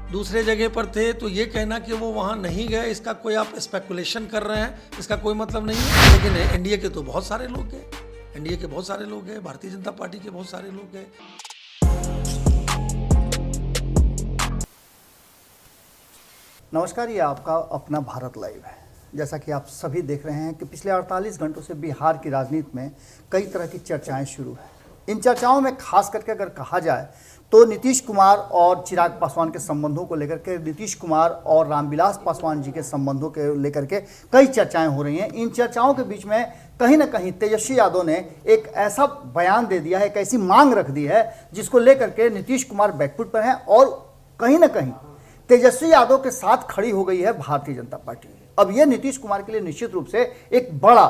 दूसरे जगह पर थे, तो ये कहना कि वो वहाँ नहीं गए, इसका कोई आप स्पेकुलेशन कर रहे हैं, इसका कोई मतलब नहीं है। लेकिन एनडीए के तो बहुत सारे लोग गए, एनडीए के बहुत सारे लोग गए, भारतीय जनता पार्टी के बहुत सारे लोग गए। नमस्कार, ये आपका अपना भारत लाइव है। जैसा कि आप सभी देख रहे हैं कि पिछले 48 घंटों से बिहार की राजनीति में कई तरह की चर्चाएं शुरू हैं। इन चर्चाओं में खास करके अगर कहा जाए तो नीतीश कुमार और चिराग पासवान के संबंधों को लेकर के, नीतीश कुमार और रामविलास पासवान जी के संबंधों के लेकर के कई चर्चाएं हो रही हैं। इन चर्चाओं के बीच में कहीं ना कहीं तेजस्वी यादव ने एक ऐसा बयान दे दिया है, एक ऐसी मांग रख दी है जिसको लेकर के नीतीश कुमार बैकफुट पर हैं और कहीं ना कहीं तेजस्वी यादव के साथ खड़ी हो गई है भारतीय जनता पार्टी। अब यह नीतीश कुमार के लिए निश्चित रूप से एक बड़ा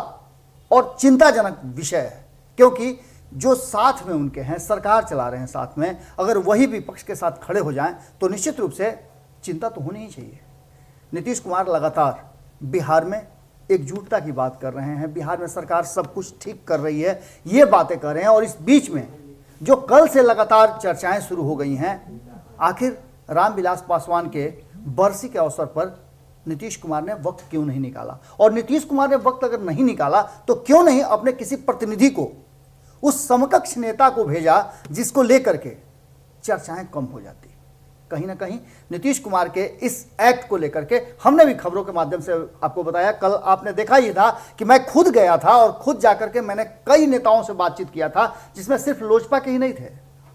और चिंताजनक विषय है, क्योंकि जो साथ में उनके हैं, सरकार चला रहे हैं साथ में, अगर वही विपक्ष के साथ खड़े हो जाएं तो निश्चित रूप से चिंता तो होनी ही चाहिए। नीतीश कुमार लगातार बिहार में एकजुटता की बात कर रहे हैं, बिहार में सरकार सब कुछ ठीक कर रही है, ये बातें कर रहे हैं। और इस बीच में जो कल से लगातार चर्चाएं शुरू हो गई हैं, आखिर रामविलास पासवान के बरसी के अवसर पर नीतीश कुमार ने वक्त क्यों नहीं निकाला, और नीतीश कुमार ने वक्त अगर नहीं निकाला तो क्यों नहीं अपने किसी प्रतिनिधि को, उस समकक्ष नेता को भेजा जिसको लेकर के चर्चाएं कम हो जाती। कहीं ना कहीं नीतीश कुमार के इस एक्ट को लेकर के हमने भी खबरों के माध्यम से आपको बताया। कल आपने देखा ही था कि मैं खुद गया था और खुद जाकर के मैंने कई नेताओं से बातचीत किया था, जिसमें सिर्फ लोजपा के ही नहीं थे,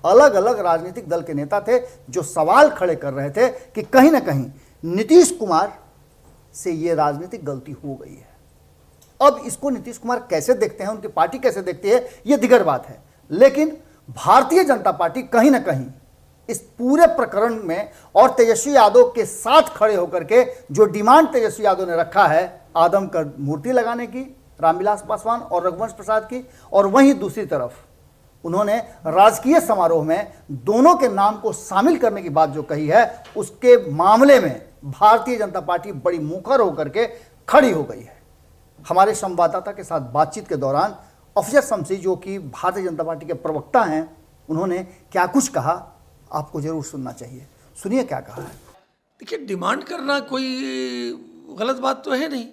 अलग अलग राजनीतिक दल के नेता थे जो सवाल खड़े कर रहे थे कि कहीं ना कहीं नीतीश कुमार से ये राजनीतिक गलती हो गई है। अब इसको नीतीश कुमार कैसे देखते हैं, उनकी पार्टी कैसे देखती है, ये दिगर बात है। लेकिन भारतीय जनता पार्टी कहीं ना कहीं इस पूरे प्रकरण में और तेजस्वी यादव के साथ खड़े होकर के जो डिमांड तेजस्वी यादव ने रखा है, आदम का मूर्ति लगाने की, रामविलास पासवान और रघुवंश प्रसाद की, और वहीं दूसरी तरफ उन्होंने राजकीय समारोह में दोनों के नाम को शामिल करने की बात जो कही है, उसके मामले में भारतीय जनता पार्टी बड़ी मुखर होकर के खड़ी हो गई है। हमारे संवाददाता के साथ बातचीत के दौरान अफजल शमसी, जो कि भारतीय जनता पार्टी के प्रवक्ता हैं, उन्होंने क्या कुछ कहा आपको जरूर सुनना चाहिए। सुनिए क्या कहा है। देखिए, डिमांड करना कोई गलत बात तो है नहीं।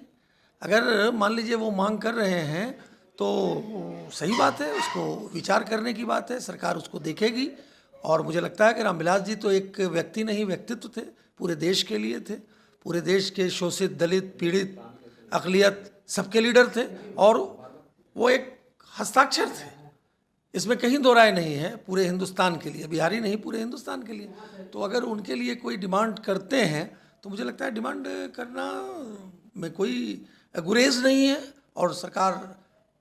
अगर मान लीजिए वो मांग कर रहे हैं तो सही बात है, उसको विचार करने की बात है, सरकार उसको देखेगी। और मुझे लगता है कि रामविलास जी तो एक व्यक्ति नहीं, व्यक्तित्व थे, पूरे देश के लिए थे, पूरे देश के शोषित, दलित, पीड़ित, अक़लियत सबके लीडर थे, और वो एक हस्ताक्षर थे, इसमें कहीं दो राय नहीं है, पूरे हिंदुस्तान के लिए, बिहारी नहीं पूरे हिंदुस्तान के लिए। तो अगर उनके लिए कोई डिमांड करते हैं तो मुझे लगता है डिमांड करना में कोई गुरेज नहीं है, और सरकार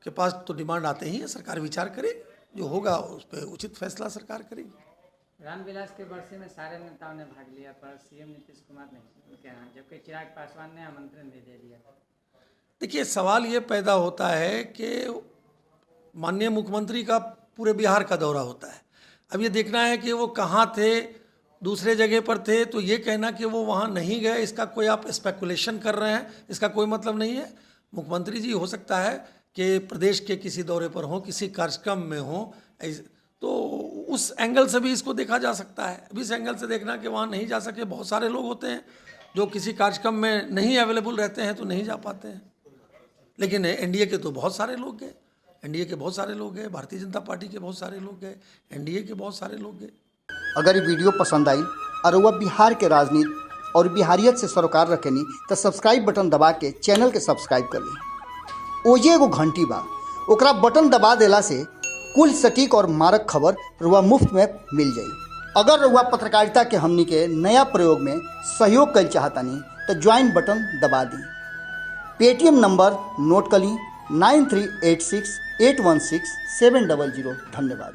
के पास तो डिमांड आते ही है, सरकार विचार करेगी, जो होगा उस पर उचित फैसला सरकार करेगी। रामविलास के बरसे में सारे नेताओं ने भाग लिया, पर सीएम नीतीश कुमार नहीं, उनके यहाँ, जबकि चिराग पासवान ने आमंत्रण भी दे दिया। देखिए, सवाल ये पैदा होता है कि माननीय मुख्यमंत्री का पूरे बिहार का दौरा होता है। अब ये देखना है कि वो कहाँ थे, दूसरे जगह पर थे, तो ये कहना कि वो वहाँ नहीं गए, इसका कोई आप स्पेकुलेशन कर रहे हैं, इसका कोई मतलब नहीं है। मुख्यमंत्री जी हो सकता है कि प्रदेश के किसी दौरे पर हों, किसी कार्यक्रम में हों, तो उस एंगल से भी इसको देखा जा सकता है। अब इस एंगल से देखना कि वहाँ नहीं जा सके, बहुत सारे लोग होते हैं जो किसी कार्यक्रम में नहीं अवेलेबल रहते हैं तो नहीं जा पाते हैं। लेकिन एनडीए के तो बहुत सारे लोग गए, एनडीए के बहुत सारे लोग गए, भारतीय जनता पार्टी के बहुत सारे लोग गए, एनडीए के बहुत सारे लोग गए। अगर ये वीडियो पसंद आई और वह बिहार के राजनीति और बिहारियत से सरोकार रखेनी तो सब्सक्राइब बटन दबा के चैनल के सब्सक्राइब कर ली। ओजे एगो घंटी बा, ओकरा बटन दबा देला से कुल सटीक और मारक खबर रुआ मुफ्त में मिल जाई। अगर रुआ पत्रकारिता के हमनी के नया प्रयोग में सहयोग कर चाहतानी तो ज्वाइन बटन दबा दी। पेटीएम नंबर नोट कर ली 9386816700। धन्यवाद।